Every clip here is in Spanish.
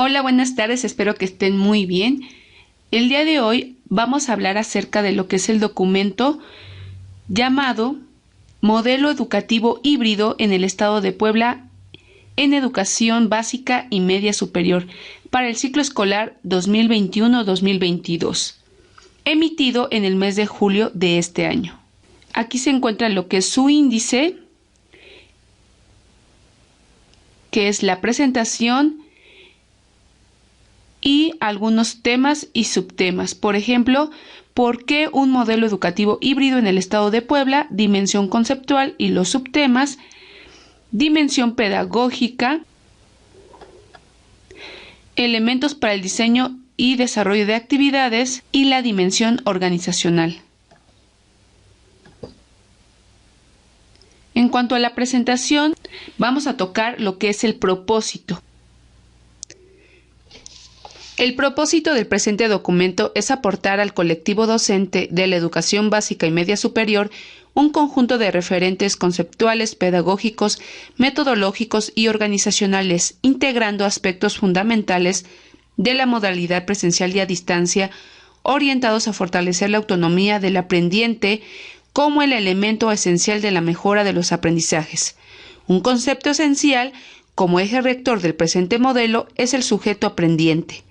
Hola, buenas tardes, espero que estén muy bien. El día de hoy vamos a hablar acerca de lo que es el documento llamado Modelo Educativo Híbrido en el Estado de Puebla en Educación Básica y Media Superior para el ciclo escolar 2021-2022, emitido en el mes de julio de este año. Aquí se encuentra lo que es su índice, que es la presentación y algunos temas y subtemas. Por ejemplo, ¿por qué un modelo educativo híbrido en el Estado de Puebla? Dimensión conceptual y los subtemas, dimensión pedagógica, elementos para el diseño y desarrollo de actividades y la dimensión organizacional. En cuanto a la presentación, vamos a tocar lo que es el propósito. El propósito del presente documento es aportar al colectivo docente de la educación básica y media superior un conjunto de referentes conceptuales, pedagógicos, metodológicos y organizacionales, integrando aspectos fundamentales de la modalidad presencial y a distancia, orientados a fortalecer la autonomía del aprendiente como el elemento esencial de la mejora de los aprendizajes. Un concepto esencial como eje rector del presente modelo es el sujeto aprendiente,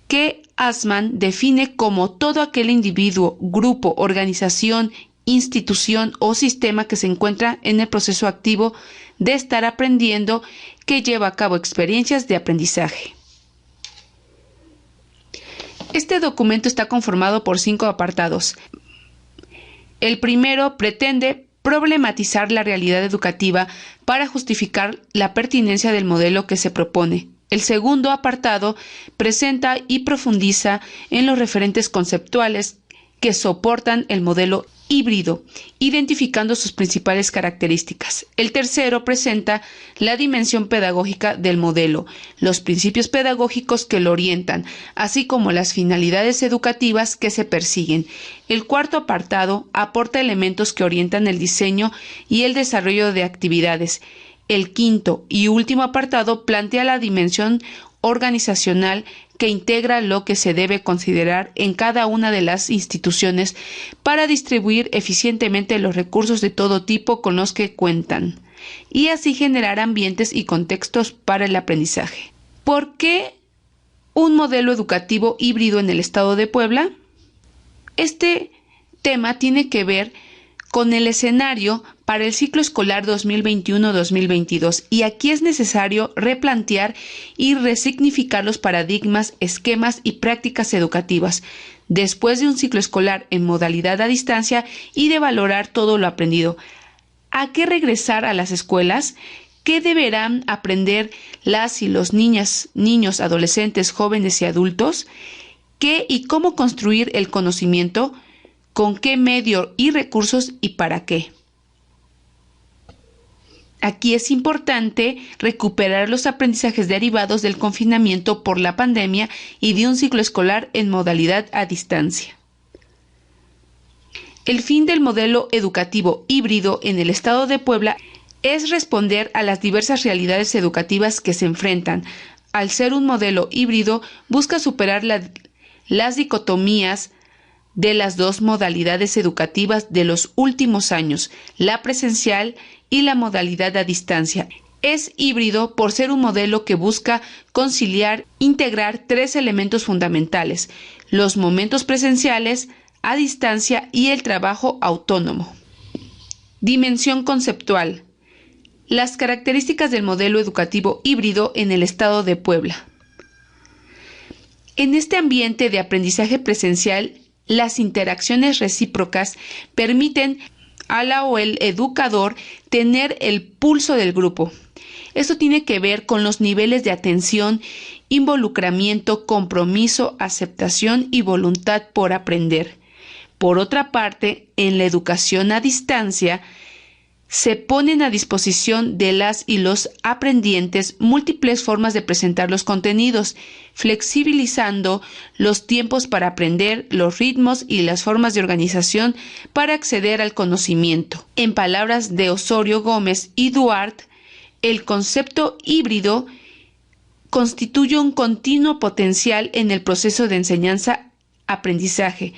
que Assmann define como todo aquel individuo, grupo, organización, institución o sistema que se encuentra en el proceso activo de estar aprendiendo, que lleva a cabo experiencias de aprendizaje. Este documento está conformado por 5 apartados. El primero pretende problematizar la realidad educativa para justificar la pertinencia del modelo que se propone. El segundo apartado presenta y profundiza en los referentes conceptuales que soportan el modelo híbrido, identificando sus principales características. El tercero presenta la dimensión pedagógica del modelo, los principios pedagógicos que lo orientan, así como las finalidades educativas que se persiguen. El cuarto apartado aporta elementos que orientan el diseño y el desarrollo de actividades. El quinto y último apartado plantea la dimensión organizacional que integra lo que se debe considerar en cada una de las instituciones para distribuir eficientemente los recursos de todo tipo con los que cuentan, y así generar ambientes y contextos para el aprendizaje. ¿Por qué un modelo educativo híbrido en el Estado de Puebla? Este tema tiene que ver con el escenario para el ciclo escolar 2021-2022, y aquí es necesario replantear y resignificar los paradigmas, esquemas y prácticas educativas después de un ciclo escolar en modalidad a distancia y de valorar todo lo aprendido. ¿A qué regresar a las escuelas? ¿Qué deberán aprender las y los niños, adolescentes, jóvenes y adultos? ¿Qué y cómo construir el conocimiento? ¿Con qué medio y recursos y para qué? Aquí es importante recuperar los aprendizajes derivados del confinamiento por la pandemia y de un ciclo escolar en modalidad a distancia. El fin del modelo educativo híbrido en el Estado de Puebla es responder a las diversas realidades educativas que se enfrentan. Al ser un modelo híbrido, busca superar las dicotomías de las dos modalidades educativas de los últimos años, la presencial y la modalidad a distancia. Es híbrido por ser un modelo que busca conciliar, integrar 3 elementos fundamentales: los momentos presenciales, a distancia y el trabajo autónomo. Dimensión conceptual. Las características del modelo educativo híbrido en el Estado de Puebla. En este ambiente de aprendizaje presencial, las interacciones recíprocas permiten a la o el educador tener el pulso del grupo. Esto tiene que ver con los niveles de atención, involucramiento, compromiso, aceptación y voluntad por aprender. Por otra parte, en la educación a distancia, se ponen a disposición de las y los aprendientes múltiples formas de presentar los contenidos, flexibilizando los tiempos para aprender, los ritmos y las formas de organización para acceder al conocimiento. En palabras de Osorio Gómez y Duarte, el concepto híbrido constituye un continuo potencial en el proceso de enseñanza-aprendizaje,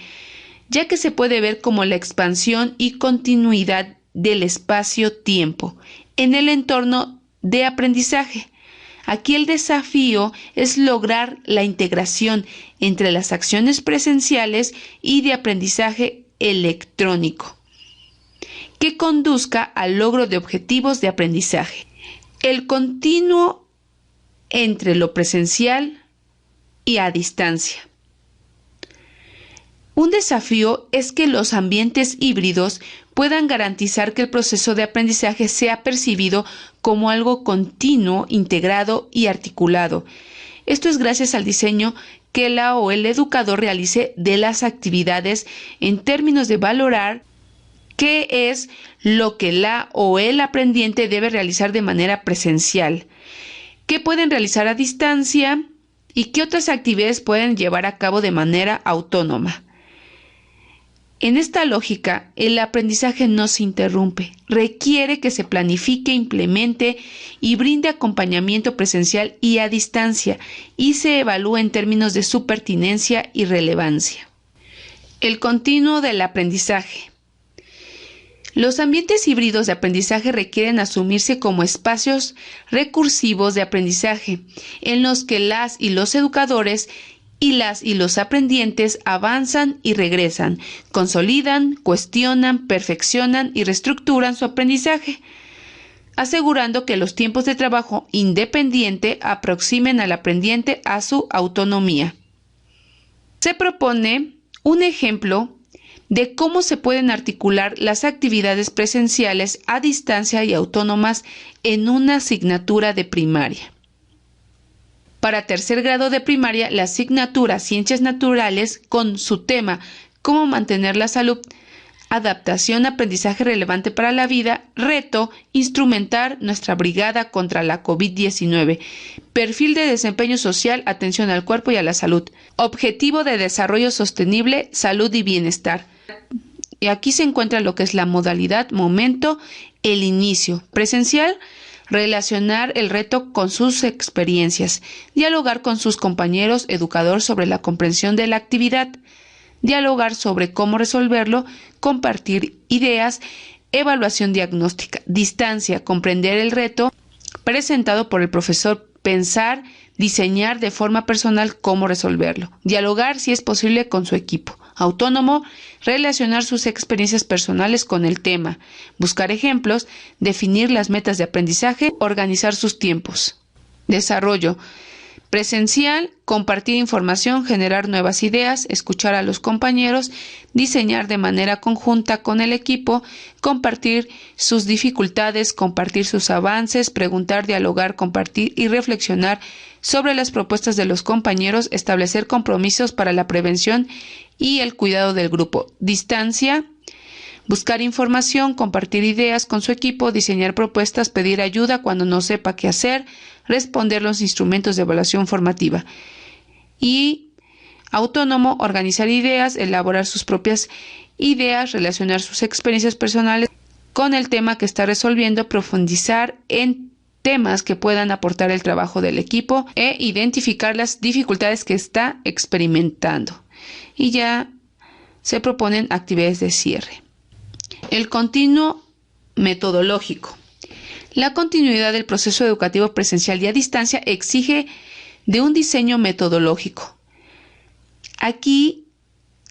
ya que se puede ver como la expansión y continuidad del espacio-tiempo en el entorno de aprendizaje. Aquí el desafío es lograr la integración entre las acciones presenciales y de aprendizaje electrónico, que conduzca al logro de objetivos de aprendizaje. El continuo entre lo presencial y a distancia. Un desafío es que los ambientes híbridos puedan garantizar que el proceso de aprendizaje sea percibido como algo continuo, integrado y articulado. Esto es gracias al diseño que la o el educador realice de las actividades en términos de valorar qué es lo que la o el aprendiente debe realizar de manera presencial, qué pueden realizar a distancia y qué otras actividades pueden llevar a cabo de manera autónoma. En esta lógica, el aprendizaje no se interrumpe, requiere que se planifique, implemente y brinde acompañamiento presencial y a distancia, y se evalúe en términos de su pertinencia y relevancia. El continuo del aprendizaje. Los ambientes híbridos de aprendizaje requieren asumirse como espacios recursivos de aprendizaje, en los que las y los educadores y las y los aprendientes avanzan y regresan, consolidan, cuestionan, perfeccionan y reestructuran su aprendizaje, asegurando que los tiempos de trabajo independiente aproximen al aprendiente a su autonomía. Se propone un ejemplo de cómo se pueden articular las actividades presenciales a distancia y autónomas en una asignatura de primaria. Para tercer grado de primaria, la asignatura Ciencias Naturales, con su tema Cómo mantener la salud, adaptación, aprendizaje relevante para la vida, reto, instrumentar nuestra brigada contra la COVID-19, perfil de desempeño social, atención al cuerpo y a la salud, objetivo de desarrollo sostenible, salud y bienestar. Y aquí se encuentra lo que es la modalidad, momento, el inicio, presencial, relacionar el reto con sus experiencias, dialogar con sus compañeros educadores sobre la comprensión de la actividad, dialogar sobre cómo resolverlo, compartir ideas, evaluación diagnóstica, distancia, comprender el reto presentado por el profesor, pensar, diseñar de forma personal cómo resolverlo, dialogar si es posible con su equipo. Autónomo, relacionar sus experiencias personales con el tema, buscar ejemplos, definir las metas de aprendizaje, organizar sus tiempos. Desarrollo. Presencial, compartir información, generar nuevas ideas, escuchar a los compañeros, diseñar de manera conjunta con el equipo, compartir sus dificultades, compartir sus avances, preguntar, dialogar, compartir y reflexionar sobre las propuestas de los compañeros, establecer compromisos para la prevención y el cuidado del grupo. Distancia, buscar información, compartir ideas con su equipo, diseñar propuestas, pedir ayuda cuando no sepa qué hacer, responder los instrumentos de evaluación formativa. Y autónomo, organizar ideas, elaborar sus propias ideas, relacionar sus experiencias personales con el tema que está resolviendo, profundizar en temas que puedan aportar el trabajo del equipo e identificar las dificultades que está experimentando. Y ya se proponen actividades de cierre. El continuo metodológico. La continuidad del proceso educativo presencial y a distancia exige de un diseño metodológico. Aquí,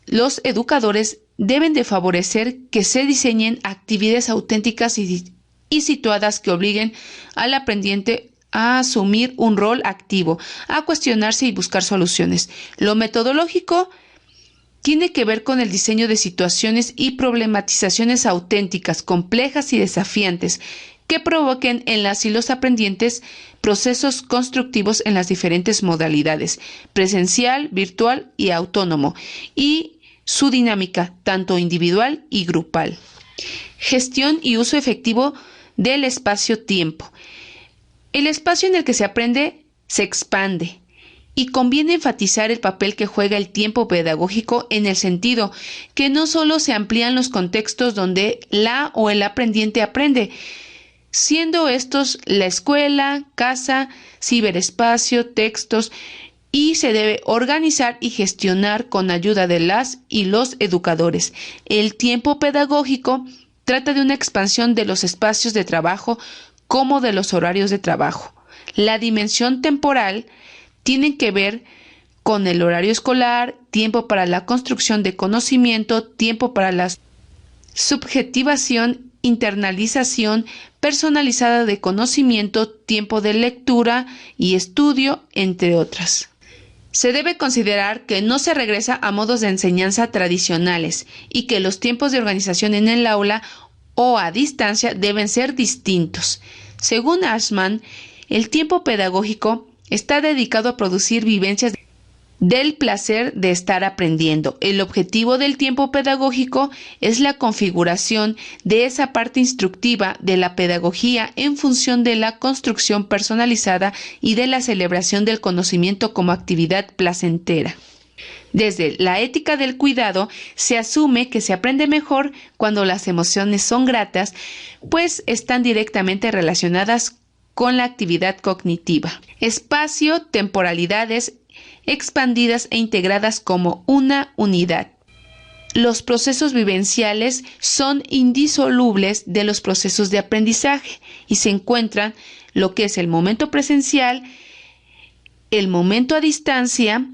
los educadores deben de favorecer que se diseñen actividades auténticas y situadas que obliguen al aprendiente a asumir un rol activo, a cuestionarse y buscar soluciones. Lo metodológico tiene que ver con el diseño de situaciones y problematizaciones auténticas, complejas y desafiantes, que provoquen en las y los aprendientes procesos constructivos en las diferentes modalidades, presencial, virtual y autónomo, y su dinámica, tanto individual y grupal. Gestión y uso efectivo del espacio-tiempo. El espacio en el que se aprende se expande, y conviene enfatizar el papel que juega el tiempo pedagógico en el sentido que no solo se amplían los contextos donde la o el aprendiente aprende, siendo estos la escuela, casa, ciberespacio, textos, y se debe organizar y gestionar con ayuda de las y los educadores. El tiempo pedagógico trata de una expansión de los espacios de trabajo como de los horarios de trabajo. La dimensión temporal tiene que ver con el horario escolar, tiempo para la construcción de conocimiento, tiempo para la subjetivación, internalización personalizada de conocimiento, tiempo de lectura y estudio, entre otras. Se debe considerar que no se regresa a modos de enseñanza tradicionales y que los tiempos de organización en el aula o a distancia deben ser distintos. Según Ashman, el tiempo pedagógico está dedicado a producir vivencias del placer de estar aprendiendo. El objetivo del tiempo pedagógico es la configuración de esa parte instructiva de la pedagogía en función de la construcción personalizada y de la celebración del conocimiento como actividad placentera. Desde la ética del cuidado se asume que se aprende mejor cuando las emociones son gratas, pues están directamente relacionadas con la actividad cognitiva. Espacio, temporalidades expandidas e integradas como una unidad. Los procesos vivenciales son indisolubles de los procesos de aprendizaje y se encuentran lo que es el momento presencial, el momento a distancia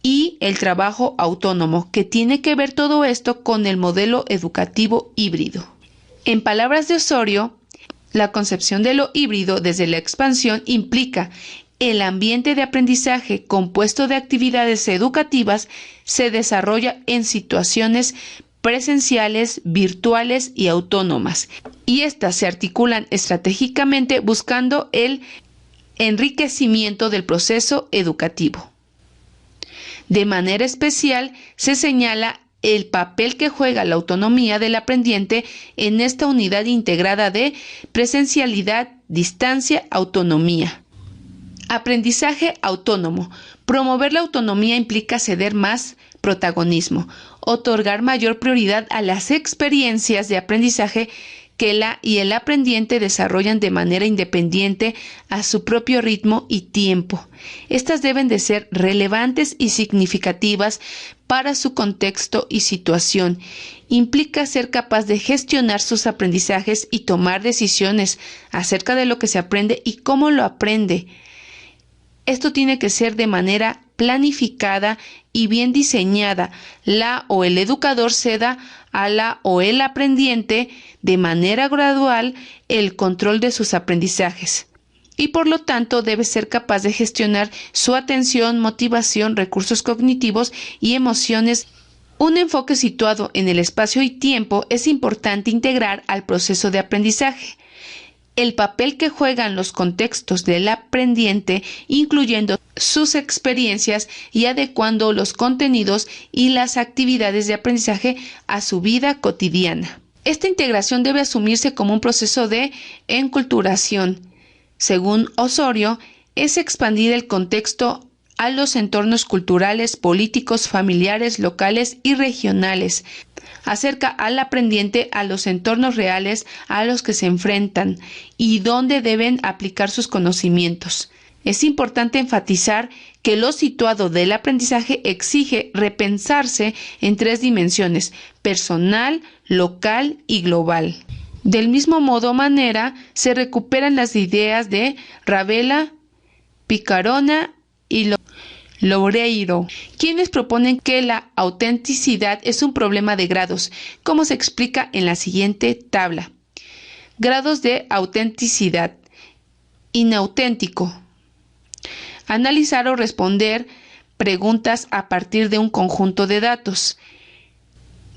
y el trabajo autónomo, que tiene que ver todo esto con el modelo educativo híbrido. En palabras de Osorio, la concepción de lo híbrido desde la expansión implica el ambiente de aprendizaje compuesto de actividades educativas se desarrolla en situaciones presenciales, virtuales y autónomas, y éstas se articulan estratégicamente buscando el enriquecimiento del proceso educativo. De manera especial, se señala el papel que juega la autonomía del aprendiente en esta unidad integrada de presencialidad, distancia, autonomía. Aprendizaje autónomo. Promover la autonomía implica ceder más protagonismo, otorgar mayor prioridad a las experiencias de aprendizaje que la y el aprendiente desarrollan de manera independiente a su propio ritmo y tiempo. Estas deben de ser relevantes y significativas para su contexto y situación. Implica ser capaz de gestionar sus aprendizajes y tomar decisiones acerca de lo que se aprende y cómo lo aprende. Esto tiene que ser de manera planificada y bien diseñada. La o el educador ceda a la o el aprendiente de manera gradual el control de sus aprendizajes y por lo tanto debe ser capaz de gestionar su atención, motivación, recursos cognitivos y emociones. Un enfoque situado en el espacio y tiempo es importante integrar al proceso de aprendizaje. El papel que juegan los contextos del aprendiente, incluyendo sus experiencias y adecuando los contenidos y las actividades de aprendizaje a su vida cotidiana. Esta integración debe asumirse como un proceso de enculturación. Según Osorio, es expandir el contexto a los entornos culturales, políticos, familiares, locales y regionales. Acerca al aprendiente a los entornos reales a los que se enfrentan y donde deben aplicar sus conocimientos. Es importante enfatizar que lo situado del aprendizaje exige repensarse en 3 dimensiones: personal, local y global. Del mismo manera, se recuperan las ideas de Ravella, Picarona y Loureiro, quienes proponen que la autenticidad es un problema de grados, como se explica en la siguiente tabla. Grados de autenticidad. Inauténtico. Analizar o responder preguntas a partir de un conjunto de datos.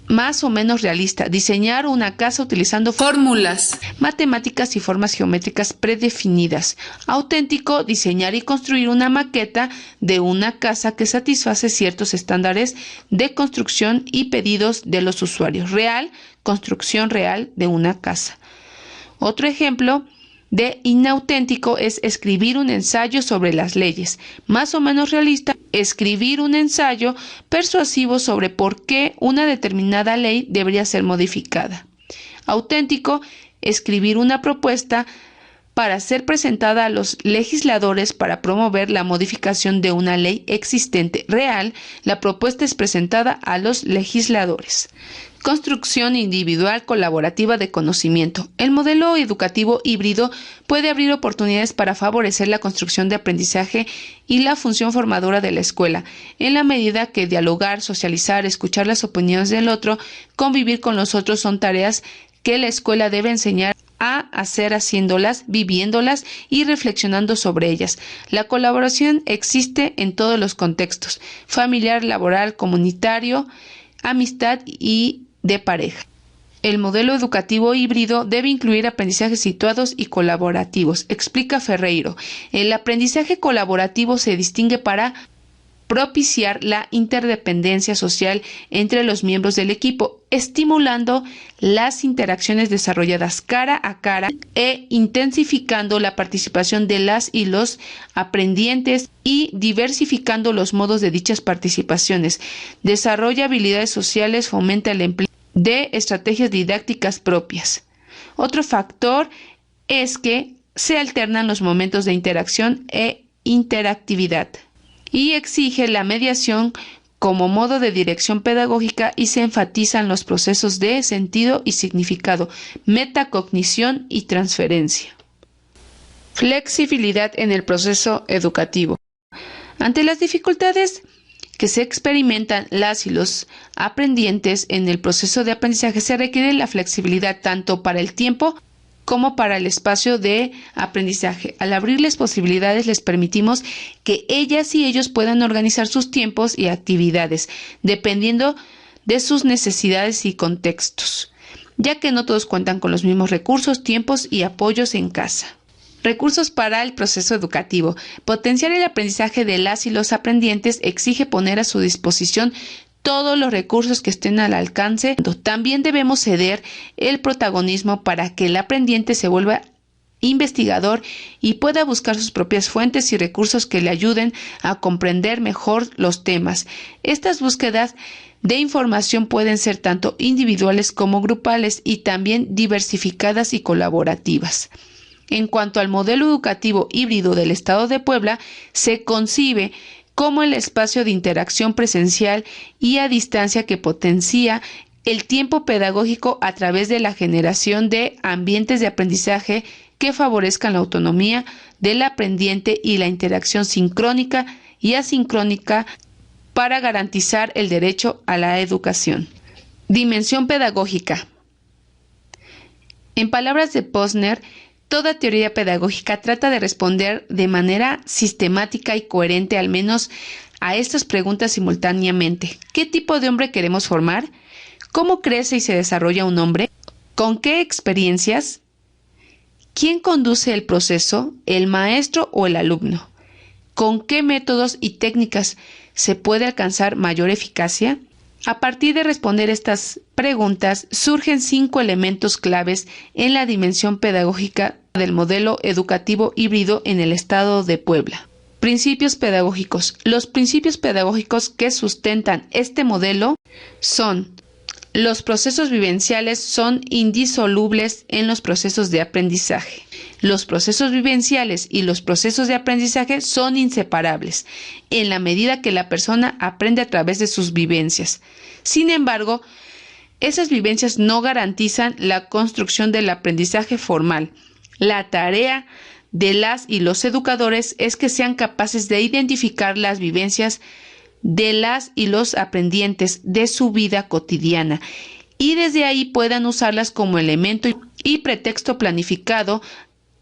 Más o menos realista. Diseñar una casa utilizando fórmulas matemáticas y formas geométricas predefinidas. Auténtico. Diseñar y construir una maqueta de una casa que satisface ciertos estándares de construcción y pedidos de los usuarios. Real. Construcción real de una casa. Otro ejemplo de inauténtico es escribir un ensayo sobre las leyes. Más o menos realista, escribir un ensayo persuasivo sobre por qué una determinada ley debería ser modificada. Auténtico, escribir una propuesta para ser presentada a los legisladores para promover la modificación de una ley existente real. La propuesta es presentada a los legisladores. Construcción individual colaborativa de conocimiento. El modelo educativo híbrido puede abrir oportunidades para favorecer la construcción de aprendizaje y la función formadora de la escuela, en la medida que dialogar, socializar, escuchar las opiniones del otro, convivir con los otros son tareas que la escuela debe enseñar a hacer haciéndolas, viviéndolas y reflexionando sobre ellas. La colaboración existe en todos los contextos: familiar, laboral, comunitario, amistad y de pareja. El modelo educativo híbrido debe incluir aprendizajes situados y colaborativos, explica Ferreiro. El aprendizaje colaborativo se distingue para propiciar la interdependencia social entre los miembros del equipo, estimulando las interacciones desarrolladas cara a cara e intensificando la participación de las y los aprendientes y diversificando los modos de dichas participaciones. Desarrolla habilidades sociales, fomenta el empleo de estrategias didácticas propias. Otro factor es que se alternan los momentos de interacción e interactividad, y exige la mediación como modo de dirección pedagógica, y se enfatizan los procesos de sentido y significado, metacognición y transferencia. Flexibilidad en el proceso educativo. Ante las dificultades que se experimentan las y los aprendientes en el proceso de aprendizaje, se requiere la flexibilidad tanto para el tiempo como para el espacio de aprendizaje. Al abrirles posibilidades, les permitimos que ellas y ellos puedan organizar sus tiempos y actividades, dependiendo de sus necesidades y contextos, ya que no todos cuentan con los mismos recursos, tiempos y apoyos en casa. Recursos para el proceso educativo. Potenciar el aprendizaje de las y los aprendientes exige poner a su disposición todos los recursos que estén al alcance. También debemos ceder el protagonismo para que el aprendiente se vuelva investigador y pueda buscar sus propias fuentes y recursos que le ayuden a comprender mejor los temas. Estas búsquedas de información pueden ser tanto individuales como grupales y también diversificadas y colaborativas. En cuanto al modelo educativo híbrido del Estado de Puebla, se concibe como el espacio de interacción presencial y a distancia que potencia el tiempo pedagógico a través de la generación de ambientes de aprendizaje que favorezcan la autonomía del aprendiente y la interacción sincrónica y asincrónica para garantizar el derecho a la educación. Dimensión pedagógica. En palabras de Posner, toda teoría pedagógica trata de responder de manera sistemática y coherente al menos a estas preguntas simultáneamente. ¿Qué tipo de hombre queremos formar? ¿Cómo crece y se desarrolla un hombre? ¿Con qué experiencias? ¿Quién conduce el proceso? ¿El maestro o el alumno? ¿Con qué métodos y técnicas se puede alcanzar mayor eficacia? A partir de responder estas preguntas, surgen 5 elementos claves en la dimensión pedagógica del modelo educativo híbrido en el Estado de Puebla. Principios pedagógicos. Los principios pedagógicos que sustentan este modelo son: los procesos vivenciales son indisolubles en los procesos de aprendizaje. Los procesos vivenciales y los procesos de aprendizaje son inseparables, en la medida que la persona aprende a través de sus vivencias. Sin embargo, esas vivencias no garantizan la construcción del aprendizaje formal. La tarea de las y los educadores es que sean capaces de identificar las vivencias de las y los aprendientes de su vida cotidiana y desde ahí puedan usarlas como elemento y pretexto planificado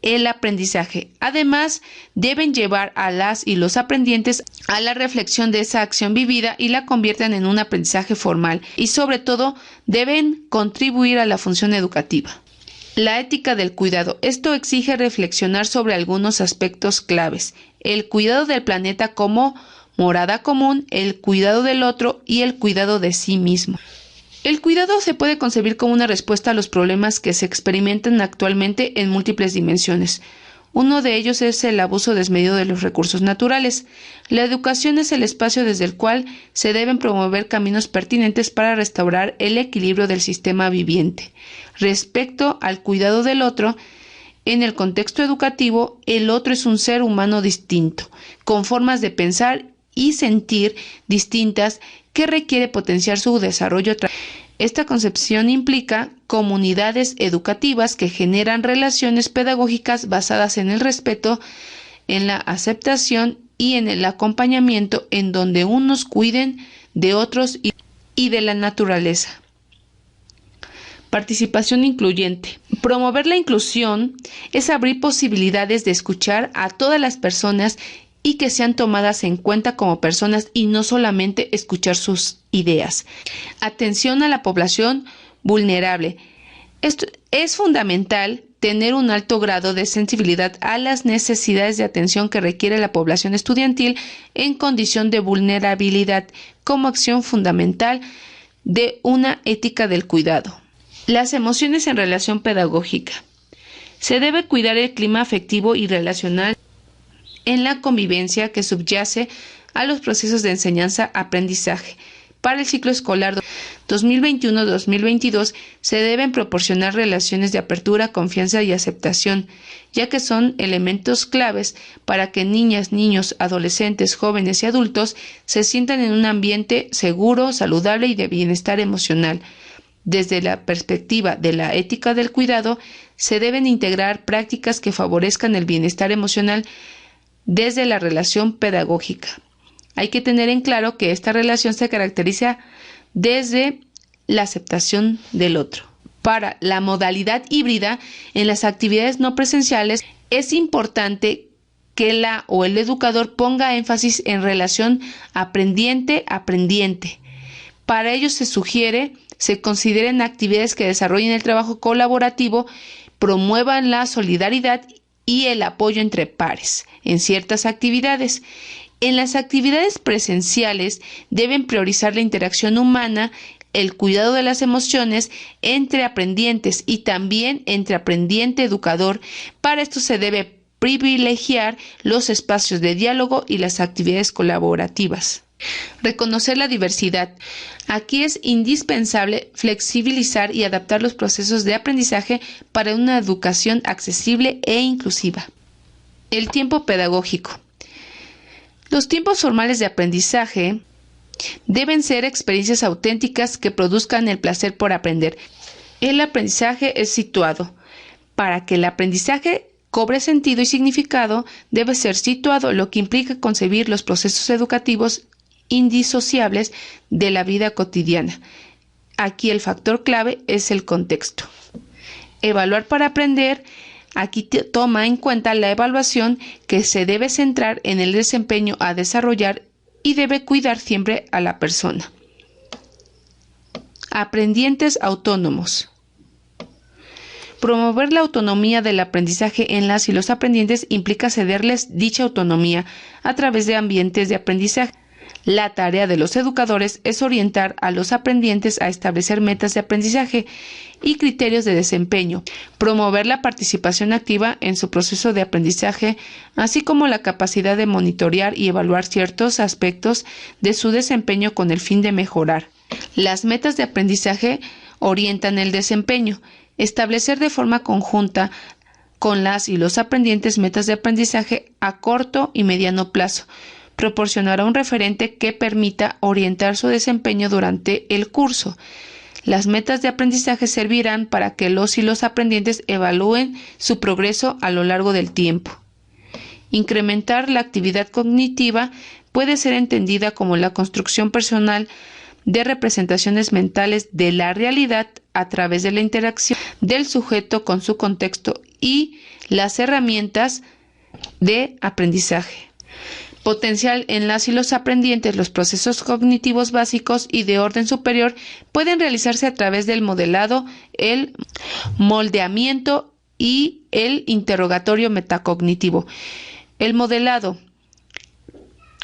el aprendizaje. Además, deben llevar a las y los aprendientes a la reflexión de esa acción vivida y la conviertan en un aprendizaje formal, y sobre todo deben contribuir a la función educativa. La ética del cuidado. Esto exige reflexionar sobre algunos aspectos claves: el cuidado del planeta como morada común, el cuidado del otro y el cuidado de sí mismo. El cuidado se puede concebir como una respuesta a los problemas que se experimentan actualmente en múltiples dimensiones. Uno de ellos es el abuso desmedido de los recursos naturales. La educación es el espacio desde el cual se deben promover caminos pertinentes para restaurar el equilibrio del sistema viviente. Respecto al cuidado del otro, en el contexto educativo, el otro es un ser humano distinto, con formas de pensar y sentir distintas que requiere potenciar su desarrollo. Esta concepción implica comunidades educativas que generan relaciones pedagógicas basadas en el respeto, en la aceptación y en el acompañamiento, en donde unos cuiden de otros y de la naturaleza. Participación incluyente. Promover la inclusión es abrir posibilidades de escuchar a todas las personas y que sean tomadas en cuenta como personas y no solamente escuchar sus ideas. Atención a la población vulnerable. Esto es fundamental tener un alto grado de sensibilidad a las necesidades de atención que requiere la población estudiantil en condición de vulnerabilidad como acción fundamental de una ética del cuidado. Las emociones en relación pedagógica. Se debe cuidar el clima afectivo y relacional en la convivencia que subyace a los procesos de enseñanza-aprendizaje. Para el ciclo escolar 2021-2022 se deben proporcionar relaciones de apertura, confianza y aceptación, ya que son elementos claves para que niñas, niños, adolescentes, jóvenes y adultos se sientan en un ambiente seguro, saludable y de bienestar emocional. Desde la perspectiva de la ética del cuidado, se deben integrar prácticas que favorezcan el bienestar emocional desde la relación pedagógica. Hay que tener en claro que esta relación se caracteriza desde la aceptación del otro. Para la modalidad híbrida, en las actividades no presenciales, es importante que la o el educador ponga énfasis en relación aprendiente-aprendiente. Para ello se consideren actividades que desarrollen el trabajo colaborativo, promuevan la solidaridad y el apoyo entre pares en ciertas actividades. En las actividades presenciales deben priorizar la interacción humana, el cuidado de las emociones entre aprendientes y también entre aprendiente-educador. Para esto se debe privilegiar los espacios de diálogo y las actividades colaborativas. Reconocer la diversidad. Aquí es indispensable flexibilizar y adaptar los procesos de aprendizaje para una educación accesible e inclusiva. El tiempo pedagógico. Los tiempos formales de aprendizaje deben ser experiencias auténticas que produzcan el placer por aprender. El aprendizaje es situado. Para que el aprendizaje cobre sentido y significado, debe ser situado, lo que implica concebir los procesos educativos indisociables de la vida cotidiana. Aquí el factor clave es el contexto. Evaluar para aprender. Aquí toma en cuenta la evaluación que se debe centrar en el desempeño a desarrollar y debe cuidar siempre a la persona. Aprendientes autónomos. Promover la autonomía del aprendizaje en las y los aprendientes implica cederles dicha autonomía a través de ambientes de aprendizaje. La tarea de los educadores es orientar a los aprendientes a establecer metas de aprendizaje y criterios de desempeño, promover la participación activa en su proceso de aprendizaje, así como la capacidad de monitorear y evaluar ciertos aspectos de su desempeño con el fin de mejorar. Las metas de aprendizaje orientan el desempeño. Establecer de forma conjunta con las y los aprendientes metas de aprendizaje a corto y mediano plazo. Proporcionará un referente que permita orientar su desempeño durante el curso. Las metas de aprendizaje servirán para que los y los aprendientes evalúen su progreso a lo largo del tiempo. Incrementar la actividad cognitiva puede ser entendida como la construcción personal de representaciones mentales de la realidad a través de la interacción del sujeto con su contexto y las herramientas de aprendizaje. Potencial en las y los aprendientes. Los procesos cognitivos básicos y de orden superior pueden realizarse a través del modelado, el moldeamiento y el interrogatorio metacognitivo. El modelado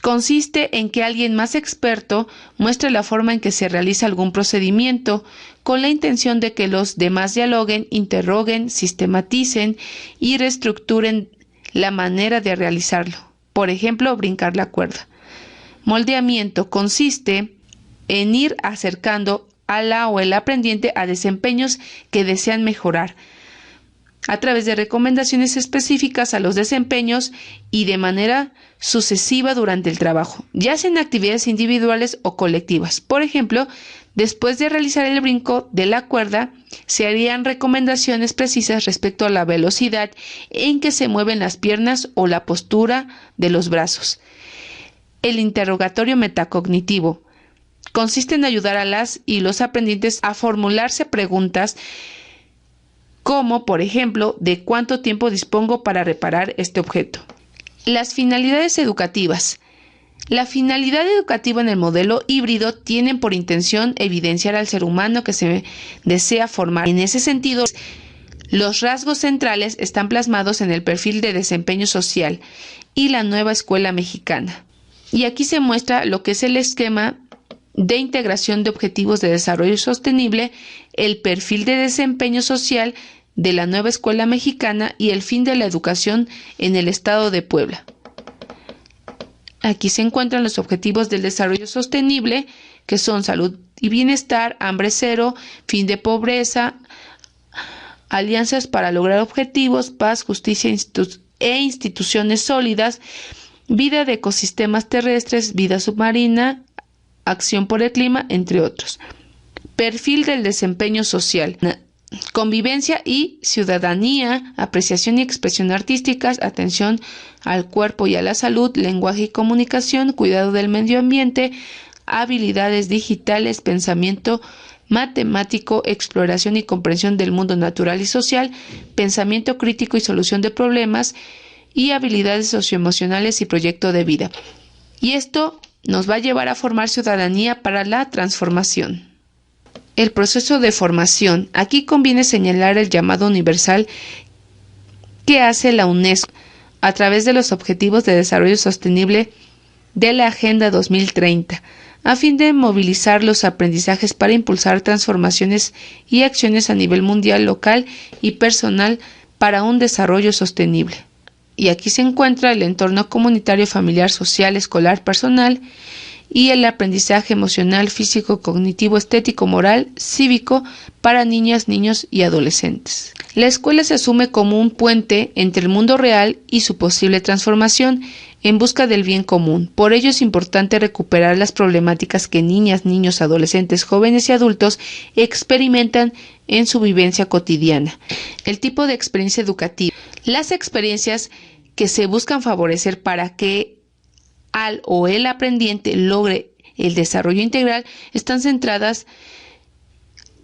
consiste en que alguien más experto muestre la forma en que se realiza algún procedimiento con la intención de que los demás dialoguen, interroguen, sistematicen y reestructuren la manera de realizarlo. Por ejemplo, brincar la cuerda. Moldeamiento consiste en ir acercando a la o el aprendiente a desempeños que desean mejorar, a través de recomendaciones específicas a los desempeños y de manera sucesiva durante el trabajo, ya sea en actividades individuales o colectivas. Por ejemplo, después de realizar el brinco de la cuerda, se harían recomendaciones precisas respecto a la velocidad en que se mueven las piernas o la postura de los brazos. El interrogatorio metacognitivo consiste en ayudar a las y los aprendientes a formularse preguntas como, por ejemplo, ¿de cuánto tiempo dispongo para reparar este objeto? Las finalidades educativas. La finalidad educativa en el modelo híbrido tiene por intención evidenciar al ser humano que se desea formar. En ese sentido, los rasgos centrales están plasmados en el perfil de desempeño social y la nueva escuela mexicana. Y aquí se muestra lo que es el esquema de integración de objetivos de desarrollo sostenible, el perfil de desempeño social de la nueva escuela mexicana y el fin de la educación en el estado de Puebla. Aquí se encuentran los objetivos del desarrollo sostenible, que son salud y bienestar, hambre cero, fin de pobreza, alianzas para lograr objetivos, paz, justicia e instituciones sólidas, vida de ecosistemas terrestres, vida submarina, acción por el clima, entre otros. Perfil del desempeño social. Convivencia y ciudadanía, apreciación y expresión artísticas, atención al cuerpo y a la salud, lenguaje y comunicación, cuidado del medio ambiente, habilidades digitales, pensamiento matemático, exploración y comprensión del mundo natural y social, pensamiento crítico y solución de problemas, y habilidades socioemocionales y proyecto de vida. Y esto nos va a llevar a formar ciudadanía para la transformación. El proceso de formación. Aquí conviene señalar el llamado universal que hace la UNESCO a través de los Objetivos de Desarrollo Sostenible de la Agenda 2030, a fin de movilizar los aprendizajes para impulsar transformaciones y acciones a nivel mundial, local y personal para un desarrollo sostenible. Y aquí se encuentra el entorno comunitario, familiar, social, escolar, personal, y el aprendizaje emocional, físico, cognitivo, estético, moral, cívico para niñas, niños y adolescentes. La escuela se asume como un puente entre el mundo real y su posible transformación en busca del bien común. Por ello es importante recuperar las problemáticas que niñas, niños, adolescentes, jóvenes y adultos experimentan en su vivencia cotidiana. El tipo de experiencia educativa. Las experiencias que se buscan favorecer para que al o el aprendiente logre el desarrollo integral están centradas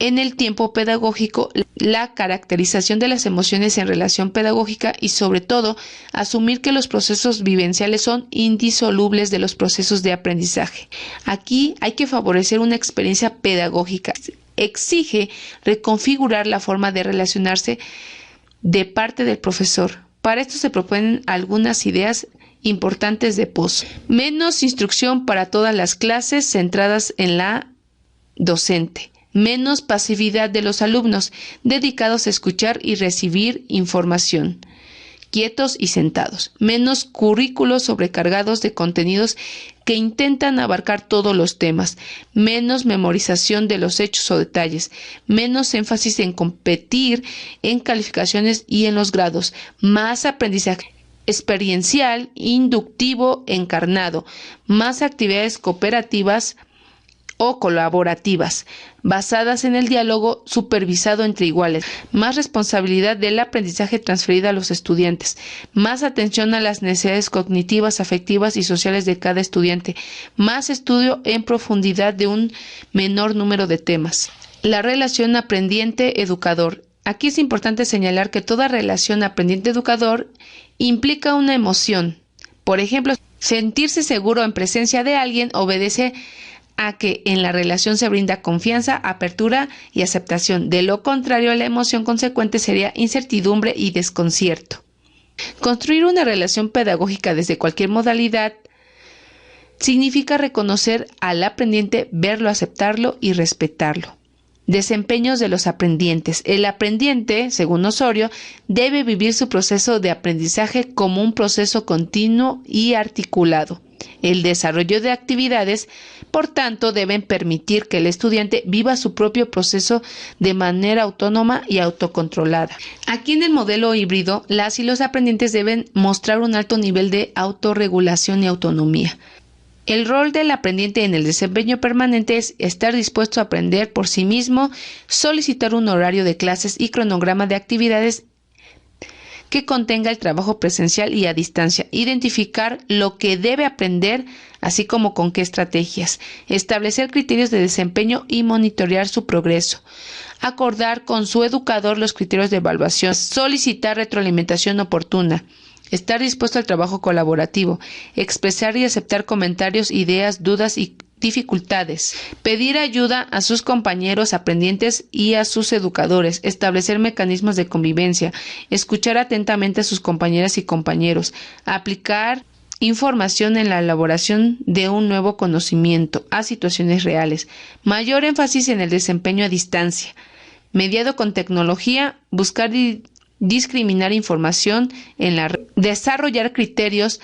en el tiempo pedagógico, la caracterización de las emociones en relación pedagógica y, sobre todo, asumir que los procesos vivenciales son indisolubles de los procesos de aprendizaje. Aquí hay que favorecer una experiencia pedagógica. Exige reconfigurar la forma de relacionarse de parte del profesor. Para esto se proponen algunas ideas importantes de Pozo. Menos instrucción para todas las clases centradas en la docente. Menos pasividad de los alumnos, dedicados a escuchar y recibir información, quietos y sentados. Menos currículos sobrecargados de contenidos que intentan abarcar todos los temas. Menos memorización de los hechos o detalles. Menos énfasis en competir en calificaciones y en los grados. Más aprendizaje experiencial, inductivo, encarnado. Más actividades cooperativas o colaborativas, basadas en el diálogo supervisado entre iguales, más responsabilidad del aprendizaje transferida a los estudiantes, más atención a las necesidades cognitivas, afectivas y sociales de cada estudiante, más estudio en profundidad de un menor número de temas. La relación aprendiente-educador. Aquí es importante señalar que toda relación aprendiente-educador implica una emoción. Por ejemplo, sentirse seguro en presencia de alguien obedece a que en la relación se brinda confianza, apertura y aceptación. De lo contrario, la emoción consecuente sería incertidumbre y desconcierto. Construir una relación pedagógica desde cualquier modalidad significa reconocer al aprendiente, verlo, aceptarlo y respetarlo. Desempeños de los aprendientes. El aprendiente, según Osorio, debe vivir su proceso de aprendizaje como un proceso continuo y articulado. El desarrollo de actividades, por tanto, deben permitir que el estudiante viva su propio proceso de manera autónoma y autocontrolada. Aquí en el modelo híbrido, las y los aprendientes deben mostrar un alto nivel de autorregulación y autonomía. El rol del aprendiente en el desempeño permanente es estar dispuesto a aprender por sí mismo, solicitar un horario de clases y cronograma de actividades que contenga el trabajo presencial y a distancia, identificar lo que debe aprender, así como con qué estrategias, establecer criterios de desempeño y monitorear su progreso, acordar con su educador los criterios de evaluación, solicitar retroalimentación oportuna, estar dispuesto al trabajo colaborativo, expresar y aceptar comentarios, ideas, dudas y dificultades, pedir ayuda a sus compañeros aprendientes y a sus educadores, establecer mecanismos de convivencia, escuchar atentamente a sus compañeras y compañeros, aplicar información en la elaboración de un nuevo conocimiento a situaciones reales, mayor énfasis en el desempeño a distancia, mediado con tecnología, buscar discriminar información en la red, desarrollar criterios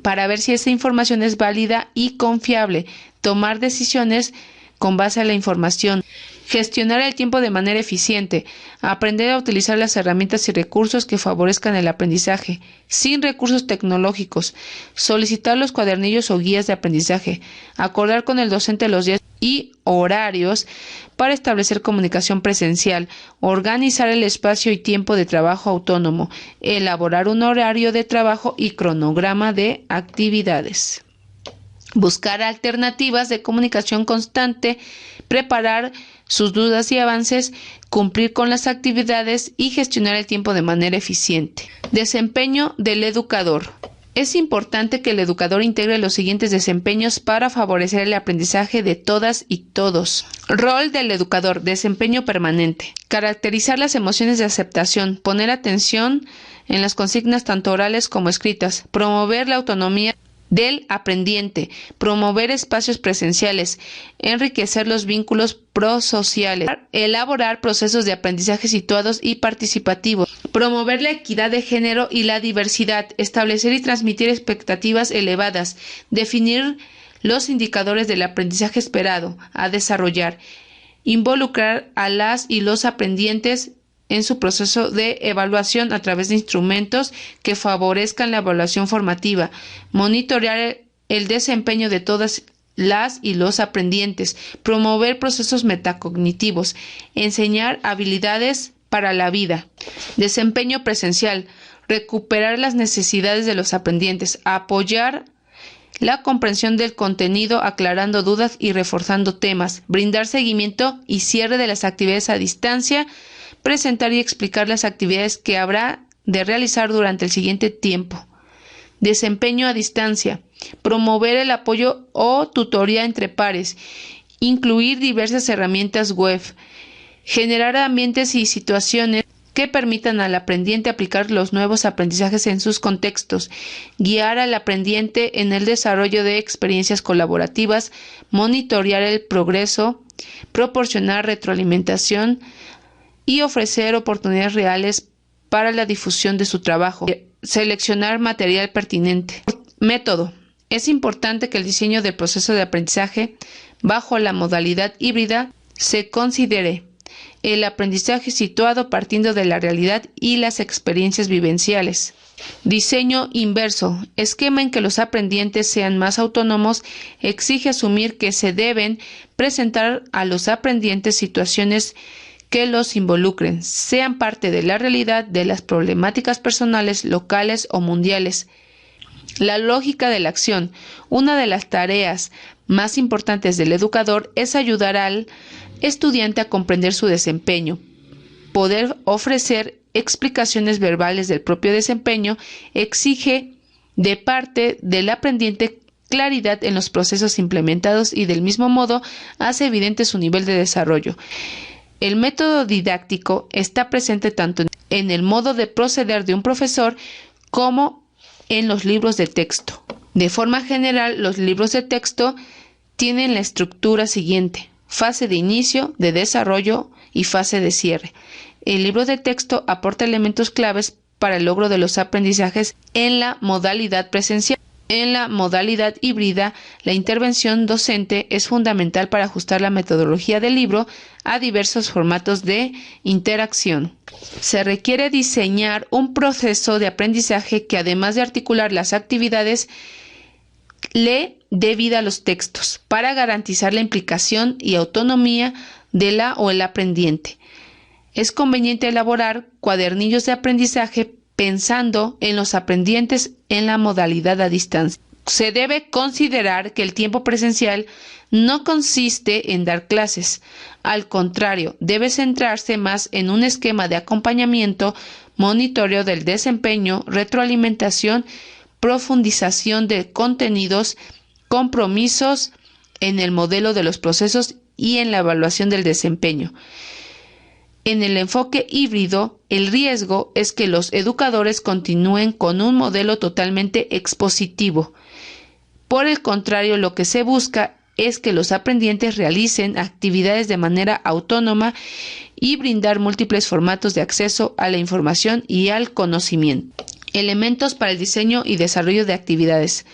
para ver si esa información es válida y confiable, tomar decisiones con base a la información, gestionar el tiempo de manera eficiente, aprender a utilizar las herramientas y recursos que favorezcan el aprendizaje, sin recursos tecnológicos, solicitar los cuadernillos o guías de aprendizaje, acordar con el docente los días y horarios para establecer comunicación presencial, organizar el espacio y tiempo de trabajo autónomo, elaborar un horario de trabajo y cronograma de actividades. Buscar alternativas de comunicación constante, preparar sus dudas y avances, cumplir con las actividades y gestionar el tiempo de manera eficiente. Desempeño del educador. Es importante que el educador integre los siguientes desempeños para favorecer el aprendizaje de todas y todos. Rol del educador. Desempeño permanente. Caracterizar las emociones de aceptación. Poner atención en las consignas tanto orales como escritas. Promover la autonomía del aprendiente, promover espacios presenciales, enriquecer los vínculos prosociales, elaborar procesos de aprendizaje situados y participativos, promover la equidad de género y la diversidad, establecer y transmitir expectativas elevadas, definir los indicadores del aprendizaje esperado a desarrollar, involucrar a las y los aprendientes en su proceso de evaluación a través de instrumentos que favorezcan la evaluación formativa, monitorear el desempeño de todas las y los aprendientes, promover procesos metacognitivos, enseñar habilidades para la vida, desempeño presencial, recuperar las necesidades de los aprendientes, apoyar la comprensión del contenido aclarando dudas y reforzando temas, brindar seguimiento y cierre de las actividades a distancia, presentar y explicar las actividades que habrá de realizar durante el siguiente tiempo. Desempeño a distancia. Promover el apoyo o tutoría entre pares. Incluir diversas herramientas web. Generar ambientes y situaciones que permitan al aprendiente aplicar los nuevos aprendizajes en sus contextos. Guiar al aprendiente en el desarrollo de experiencias colaborativas. Monitorear el progreso. Proporcionar retroalimentación y ofrecer oportunidades reales para la difusión de su trabajo. Seleccionar material pertinente. Método. Es importante que el diseño del proceso de aprendizaje bajo la modalidad híbrida se considere el aprendizaje situado partiendo de la realidad y las experiencias vivenciales. Diseño inverso. Esquema en que los aprendientes sean más autónomos exige asumir que se deben presentar a los aprendientes situaciones que los involucren, sean parte de la realidad de las problemáticas personales, locales o mundiales. La lógica de la acción. Una de las tareas más importantes del educador es ayudar al estudiante a comprender su desempeño. Poder ofrecer explicaciones verbales del propio desempeño exige de parte del aprendiente claridad en los procesos implementados y del mismo modo hace evidente su nivel de desarrollo. El método didáctico está presente tanto en el modo de proceder de un profesor como en los libros de texto. De forma general, los libros de texto tienen la estructura siguiente. fase de inicio, de desarrollo y fase de cierre. El libro de texto aporta elementos claves para el logro de los aprendizajes en la modalidad presencial. En la modalidad híbrida, la intervención docente es fundamental para ajustar la metodología del libro a diversos formatos de interacción. Se requiere diseñar un proceso de aprendizaje que, además de articular las actividades, le dé vida a los textos para garantizar la implicación y autonomía de la o el aprendiente. Es conveniente elaborar cuadernillos de aprendizaje pensando en los aprendientes en la modalidad a distancia. Se debe considerar que el tiempo presencial no consiste en dar clases. Al contrario, debe centrarse más en un esquema de acompañamiento, monitoreo del desempeño, retroalimentación, profundización de contenidos, compromisos en el modelo de los procesos y en la evaluación del desempeño. En el enfoque híbrido, el riesgo es que los educadores continúen con un modelo totalmente expositivo. Por el contrario, lo que se busca es que los aprendientes realicen actividades de manera autónoma y brindar múltiples formatos de acceso a la información y al conocimiento. Elementos para el diseño y desarrollo de actividades.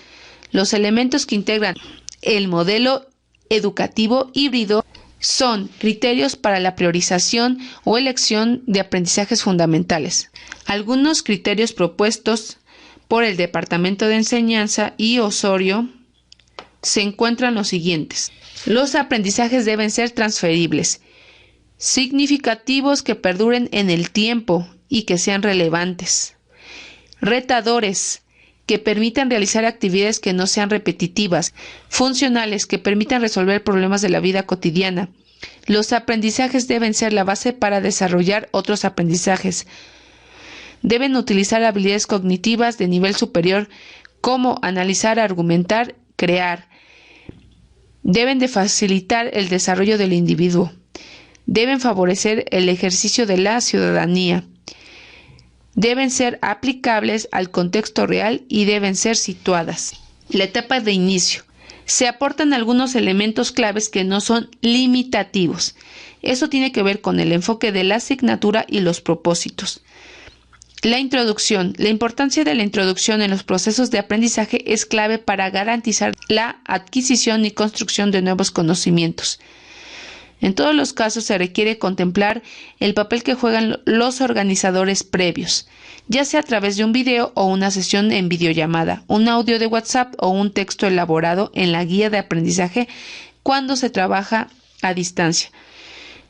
Los elementos que integran el modelo educativo híbrido son criterios para la priorización o elección de aprendizajes fundamentales. Algunos criterios propuestos por el Departamento de Enseñanza y Osorio se encuentran los siguientes. Los aprendizajes deben ser transferibles, significativos que perduren en el tiempo y que sean relevantes, retadores, que permitan realizar actividades que no sean repetitivas, funcionales, que permitan resolver problemas de la vida cotidiana. Los aprendizajes deben ser la base para desarrollar otros aprendizajes. Deben utilizar habilidades cognitivas de nivel superior como analizar, argumentar, crear. Deben de facilitar el desarrollo del individuo. Deben favorecer el ejercicio de la ciudadanía. Deben ser aplicables al contexto real y deben ser situadas. La etapa de inicio. Se aportan algunos elementos claves que no son limitativos. Eso tiene que ver con el enfoque de la asignatura y los propósitos. La introducción. La importancia de la introducción en los procesos de aprendizaje es clave para garantizar la adquisición y construcción de nuevos conocimientos. En todos los casos se requiere contemplar el papel que juegan los organizadores previos, ya sea a través de un video o una sesión en videollamada, un audio de WhatsApp o un texto elaborado en la guía de aprendizaje cuando se trabaja a distancia.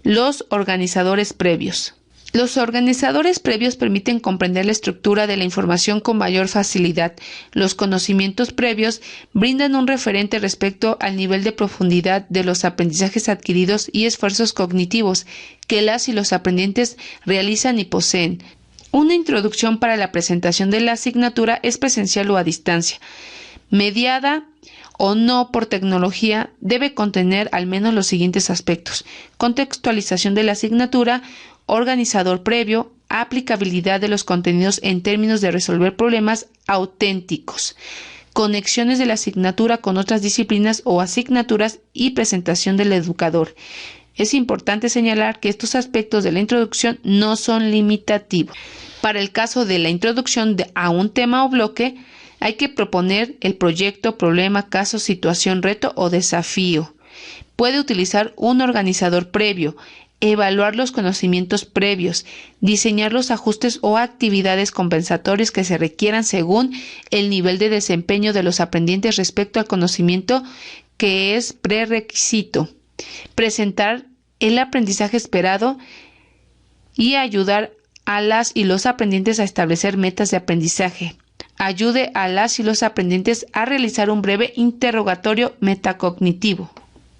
Los organizadores previos. Los organizadores previos permiten comprender la estructura de la información con mayor facilidad. Los conocimientos previos brindan un referente respecto al nivel de profundidad de los aprendizajes adquiridos y esfuerzos cognitivos que las y los aprendientes realizan y poseen. Una introducción para la presentación de la asignatura es presencial o a distancia. Mediada o no por tecnología, debe contener al menos los siguientes aspectos: contextualización de la asignatura, organizador previo, aplicabilidad de los contenidos en términos de resolver problemas auténticos, conexiones de la asignatura con otras disciplinas o asignaturas y presentación del educador. Es importante señalar que estos aspectos de la introducción no son limitativos. Para el caso de la introducción a un tema o bloque, hay que proponer el proyecto, problema, caso, situación, reto o desafío. Puede utilizar un organizador previo, evaluar los conocimientos previos, diseñar los ajustes o actividades compensatorias que se requieran según el nivel de desempeño de los aprendientes respecto al conocimiento que es prerequisito, presentar el aprendizaje esperado y ayudar a las y los aprendientes a establecer metas de aprendizaje. Ayude a las y los aprendientes a realizar un breve interrogatorio metacognitivo.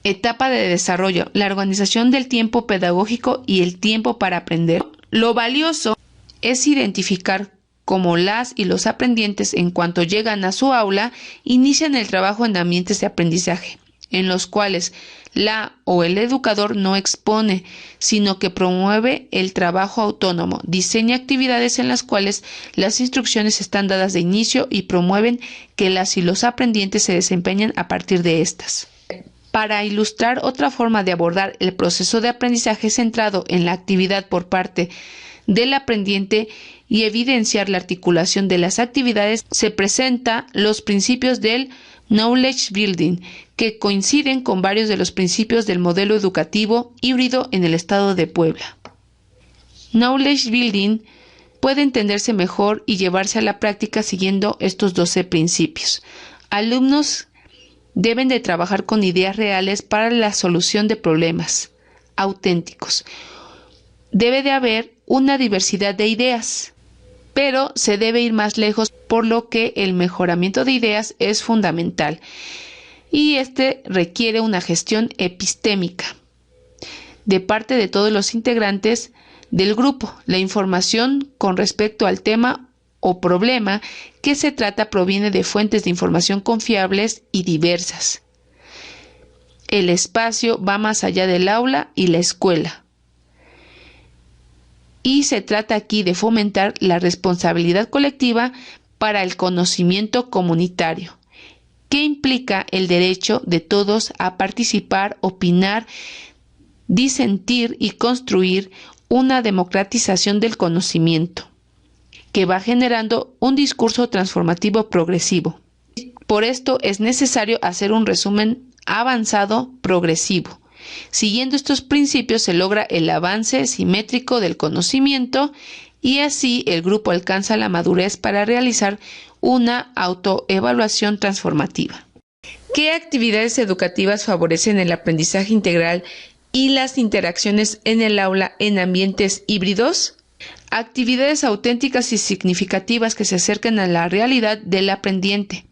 Etapa de desarrollo, la organización del tiempo pedagógico y el tiempo para aprender. Lo valioso es identificar cómo las y los aprendientes, en cuanto llegan a su aula, inician el trabajo en ambientes de aprendizaje, en los cuales la o el educador no expone, sino que promueve el trabajo autónomo, diseña actividades en las cuales las instrucciones están dadas de inicio y promueven que las y los aprendientes se desempeñen a partir de estas. Para ilustrar otra forma de abordar el proceso de aprendizaje centrado en la actividad por parte del aprendiente y evidenciar la articulación de las actividades, se presentan los principios del Knowledge Building, que coinciden con varios de los principios del modelo educativo híbrido en el estado de Puebla. Knowledge Building puede entenderse mejor y llevarse a la práctica siguiendo estos 12 principios. Alumnos deben de trabajar con ideas reales para la solución de problemas auténticos. Debe de haber una diversidad de ideas, pero se debe ir más lejos, por lo que el mejoramiento de ideas es fundamental y este requiere una gestión epistémica de parte de todos los integrantes del grupo. La información con respecto al tema o problema que se trata proviene de fuentes de información confiables y diversas. El espacio va más allá del aula y la escuela. Y se trata aquí de fomentar la responsabilidad colectiva para el conocimiento comunitario, que implica el derecho de todos a participar, opinar, disentir y construir una democratización del conocimiento, que va generando un discurso transformativo progresivo. Por esto es necesario hacer un resumen avanzado progresivo. Siguiendo estos principios se logra el avance simétrico del conocimiento y así el grupo alcanza la madurez para realizar una autoevaluación transformativa. ¿Qué actividades educativas favorecen el aprendizaje integral y las interacciones en el aula en ambientes híbridos? Actividades auténticas y significativas que se acercan a la realidad del aprendiente,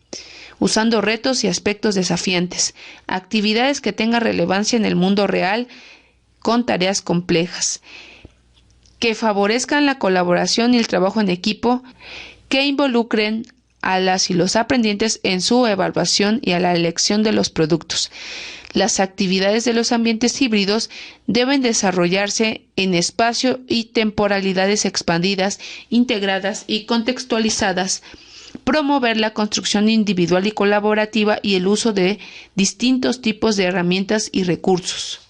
usando retos y aspectos desafiantes. Actividades que tengan relevancia en el mundo real con tareas complejas, que favorezcan la colaboración y el trabajo en equipo, que involucren a las y los aprendientes en su evaluación y a la elección de los productos. Las actividades de los ambientes híbridos deben desarrollarse en espacio y temporalidades expandidas, integradas y contextualizadas, promover la construcción individual y colaborativa y el uso de distintos tipos de herramientas y recursos.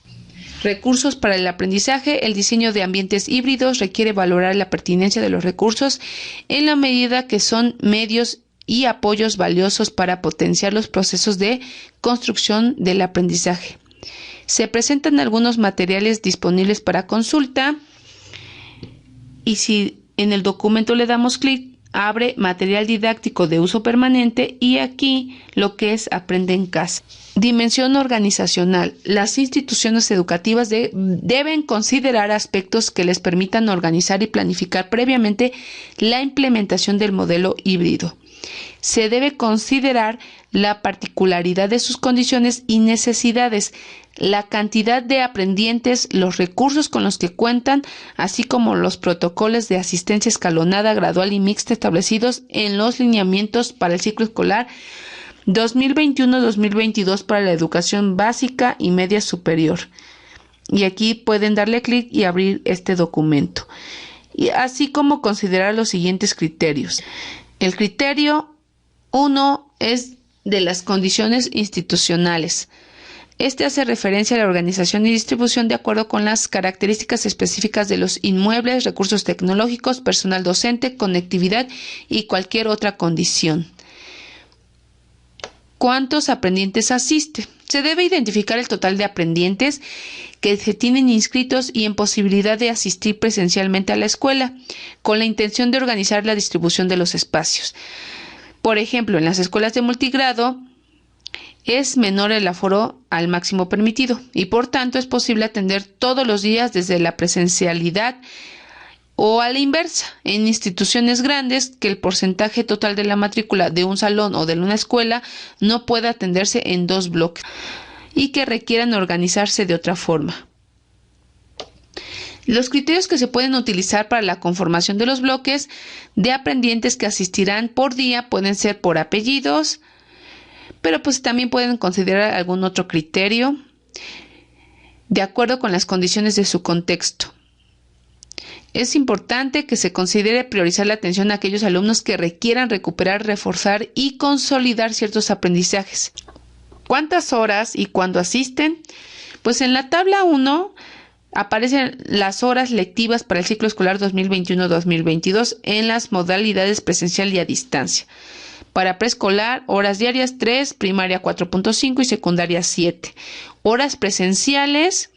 Recursos para el aprendizaje. El diseño de ambientes híbridos requiere valorar la pertinencia de los recursos en la medida que son medios y apoyos valiosos para potenciar los procesos de construcción del aprendizaje. Se presentan algunos materiales disponibles para consulta y si en el documento le damos clic, abre material didáctico de uso permanente y aquí lo que es Aprende en Casa. Dimensión organizacional. Las instituciones educativas deben considerar aspectos que les permitan organizar y planificar previamente la implementación del modelo híbrido. Se debe considerar la particularidad de sus condiciones y necesidades, la cantidad de aprendientes, los recursos con los que cuentan, así como los protocolos de asistencia escalonada, gradual y mixta establecidos en los lineamientos para el ciclo escolar 2021-2022 para la educación básica y media superior. Y aquí pueden darle clic y abrir este documento. Y así como considerar los siguientes criterios. El criterio 1 es de las condiciones institucionales. Este hace referencia a la organización y distribución de acuerdo con las características específicas de los inmuebles, recursos tecnológicos, personal docente, conectividad y cualquier otra condición. ¿Cuántos aprendientes asisten? Se debe identificar el total de aprendientes que se tienen inscritos y en posibilidad de asistir presencialmente a la escuela, con la intención de organizar la distribución de los espacios. Por ejemplo, en las escuelas de multigrado es menor el aforo al máximo permitido y por tanto es posible atender todos los días desde la presencialidad o a la inversa, en instituciones grandes que el porcentaje total de la matrícula de un salón o de una escuela no pueda atenderse en 2 bloques y que requieran organizarse de otra forma. Los criterios que se pueden utilizar para la conformación de los bloques de aprendientes que asistirán por día pueden ser por apellidos, pero pues también pueden considerar algún otro criterio de acuerdo con las condiciones de su contexto. Es importante que se considere priorizar la atención a aquellos alumnos que requieran recuperar, reforzar y consolidar ciertos aprendizajes. ¿Cuántas horas y cuándo asisten? Pues en la tabla 1 aparecen las horas lectivas para el ciclo escolar 2021-2022 en las modalidades presencial y a distancia. Para preescolar, horas diarias 3, primaria 4.5 y secundaria 7. Horas presenciales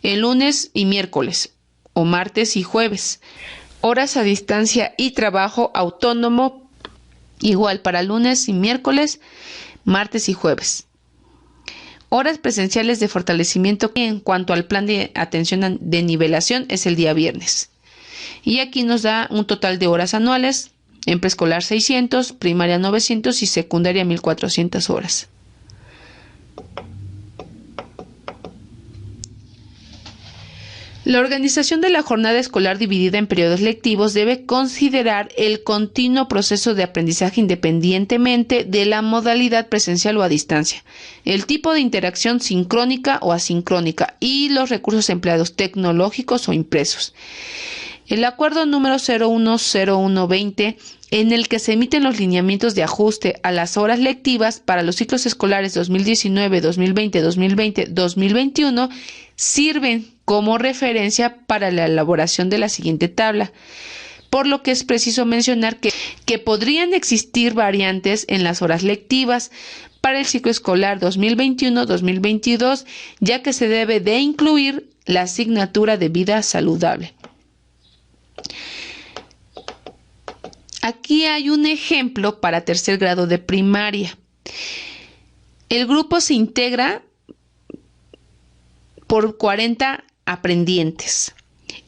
el lunes y miércoles o martes y jueves. Horas a distancia y trabajo autónomo igual para lunes y miércoles, martes y jueves. Horas presenciales de fortalecimiento en cuanto al plan de atención de nivelación es el día viernes. Y aquí nos da un total de horas anuales, en preescolar 600, primaria 900 y secundaria 1400 horas. La organización de la jornada escolar dividida en periodos lectivos debe considerar el continuo proceso de aprendizaje independientemente de la modalidad presencial o a distancia, el tipo de interacción sincrónica o asincrónica y los recursos empleados tecnológicos o impresos. El acuerdo número 010120, en el que se emiten los lineamientos de ajuste a las horas lectivas para los ciclos escolares 2019, 2020, 2020, 2021, sirven como referencia para la elaboración de la siguiente tabla, por lo que es preciso mencionar que podrían existir variantes en las horas lectivas para el ciclo escolar 2021-2022, ya que se debe de incluir la asignatura de vida saludable. Aquí hay un ejemplo para tercer grado de primaria. El grupo se integra por 40 aprendientes.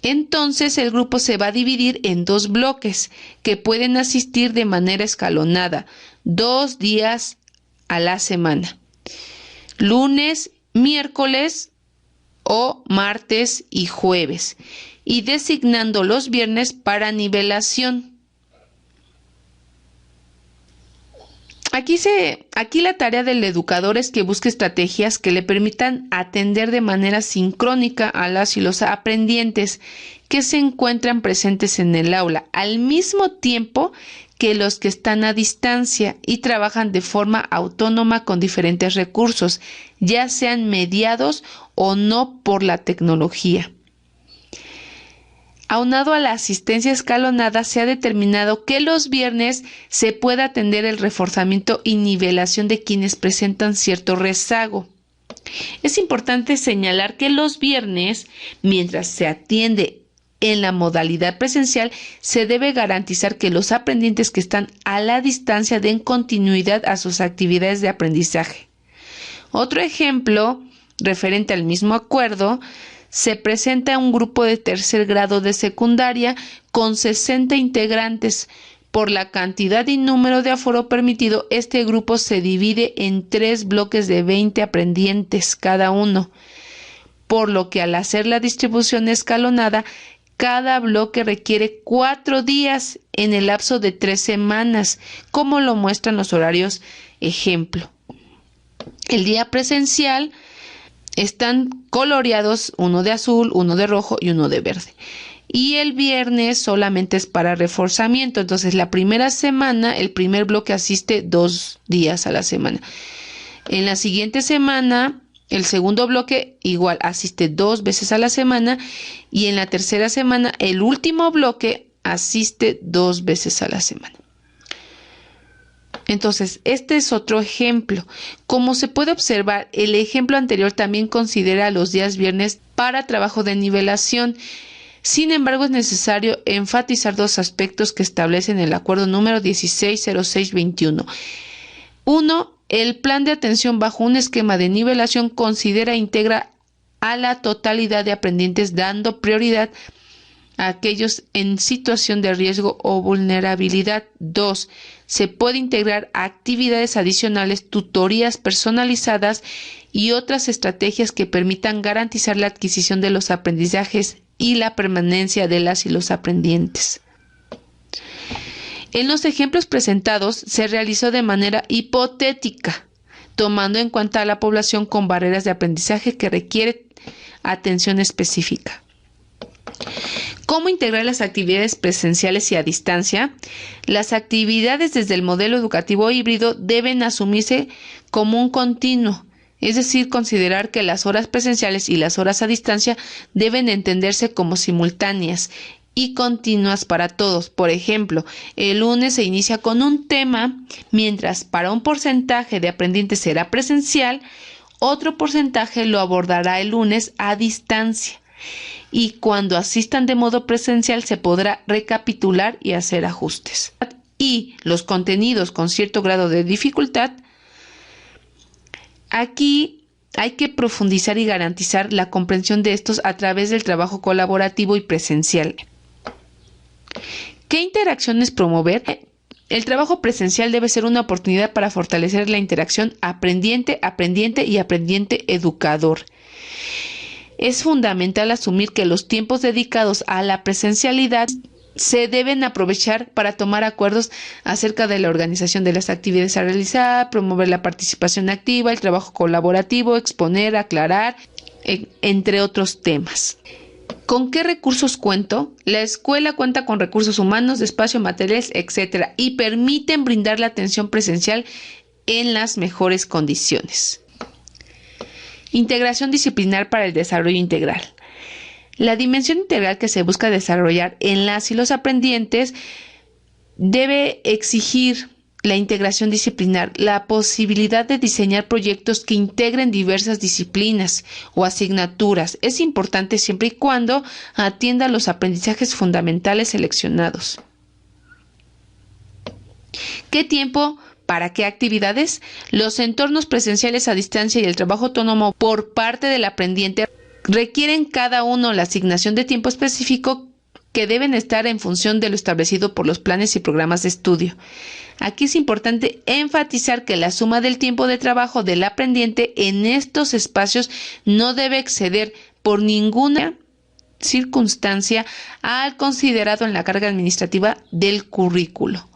Entonces el grupo se va a dividir en 2 bloques que pueden asistir de manera escalonada 2 días a la semana. Lunes, miércoles o martes y jueves. Y designando los viernes para nivelación. Aquí la tarea del educador es que busque estrategias que le permitan atender de manera sincrónica a las y los aprendientes que se encuentran presentes en el aula, al mismo tiempo que los que están a distancia y trabajan de forma autónoma con diferentes recursos, ya sean mediados o no por la tecnología. Aunado a la asistencia escalonada, se ha determinado que los viernes se puede atender el reforzamiento y nivelación de quienes presentan cierto rezago. Es importante señalar que los viernes, mientras se atiende en la modalidad presencial, se debe garantizar que los aprendientes que están a la distancia den continuidad a sus actividades de aprendizaje. Otro ejemplo, referente al mismo acuerdo, se presenta un grupo de tercer grado de secundaria con 60 integrantes. Por la cantidad y número de aforo permitido, este grupo se divide en 3 bloques de 20 aprendientes cada uno, por lo que al hacer la distribución escalonada, cada bloque requiere 4 días en el lapso de 3 semanas, como lo muestran los horarios ejemplo. El día presencial están coloreados, uno de azul, uno de rojo y uno de verde. Y el viernes solamente es para reforzamiento. Entonces, la primera semana, el primer bloque asiste 2 días a la semana. En la siguiente semana, el segundo bloque igual asiste 2 veces a la semana. Y en la tercera semana, el último bloque asiste 2 veces a la semana. Entonces, este es otro ejemplo. Como se puede observar, el ejemplo anterior también considera los días viernes para trabajo de nivelación. Sin embargo, es necesario enfatizar 2 aspectos que establecen el acuerdo número 160621. 1. El plan de atención bajo un esquema de nivelación considera e integra a la totalidad de aprendientes, dando prioridad a aquellos en situación de riesgo o vulnerabilidad. 2. Se puede integrar actividades adicionales, tutorías personalizadas y otras estrategias que permitan garantizar la adquisición de los aprendizajes y la permanencia de las y los aprendientes. En los ejemplos presentados se realizó de manera hipotética, tomando en cuenta a la población con barreras de aprendizaje que requiere atención específica. ¿Cómo integrar las actividades presenciales y a distancia? Las actividades desde el modelo educativo híbrido deben asumirse como un continuo, es decir, considerar que las horas presenciales y las horas a distancia deben entenderse como simultáneas y continuas para todos. Por ejemplo, el lunes se inicia con un tema, mientras para un porcentaje de aprendientes será presencial, otro porcentaje lo abordará el lunes a distancia. Y cuando asistan de modo presencial se podrá recapitular y hacer ajustes. Y los contenidos con cierto grado de dificultad, aquí hay que profundizar y garantizar la comprensión de estos a través del trabajo colaborativo y presencial. ¿Qué interacciones promover? El trabajo presencial debe ser una oportunidad para fortalecer la interacción aprendiente y aprendiente-educador. Es fundamental asumir que los tiempos dedicados a la presencialidad se deben aprovechar para tomar acuerdos acerca de la organización de las actividades a realizar, promover la participación activa, el trabajo colaborativo, exponer, aclarar, entre otros temas. ¿Con qué recursos cuento? La escuela cuenta con recursos humanos, de espacio, materiales, etc. y permiten brindar la atención presencial en las mejores condiciones. Integración disciplinar para el desarrollo integral. La dimensión integral que se busca desarrollar en las y los aprendientes debe exigir la integración disciplinar, la posibilidad de diseñar proyectos que integren diversas disciplinas o asignaturas. Es importante siempre y cuando atienda a los aprendizajes fundamentales seleccionados. ¿Qué tiempo? ¿Para qué actividades? Los entornos presenciales a distancia y el trabajo autónomo por parte del aprendiente requieren cada uno la asignación de tiempo específico que deben estar en función de lo establecido por los planes y programas de estudio. Aquí es importante enfatizar que la suma del tiempo de trabajo del aprendiente en estos espacios no debe exceder por ninguna circunstancia al considerado en la carga administrativa del currículo.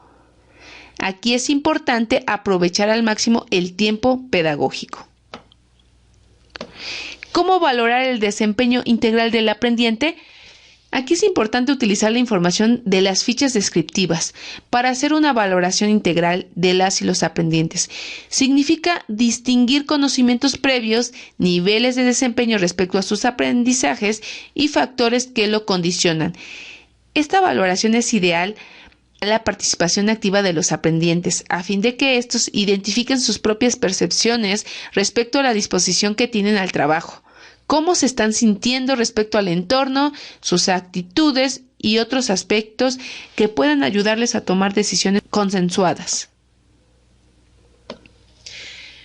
Aquí es importante aprovechar al máximo el tiempo pedagógico. ¿Cómo valorar el desempeño integral del aprendiente? Aquí es importante utilizar la información de las fichas descriptivas para hacer una valoración integral de las y los aprendientes. Significa distinguir conocimientos previos, niveles de desempeño respecto a sus aprendizajes y factores que lo condicionan. Esta valoración es ideal para la participación activa de los aprendientes, a fin de que estos identifiquen sus propias percepciones respecto a la disposición que tienen al trabajo, cómo se están sintiendo respecto al entorno, sus actitudes y otros aspectos que puedan ayudarles a tomar decisiones consensuadas.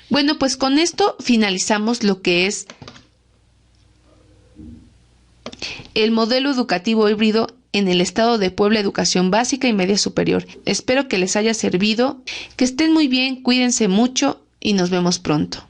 Bueno, pues con esto finalizamos lo que es el modelo educativo híbrido en el estado de Puebla, educación básica y media superior. Espero que les haya servido, que estén muy bien, cuídense mucho y nos vemos pronto.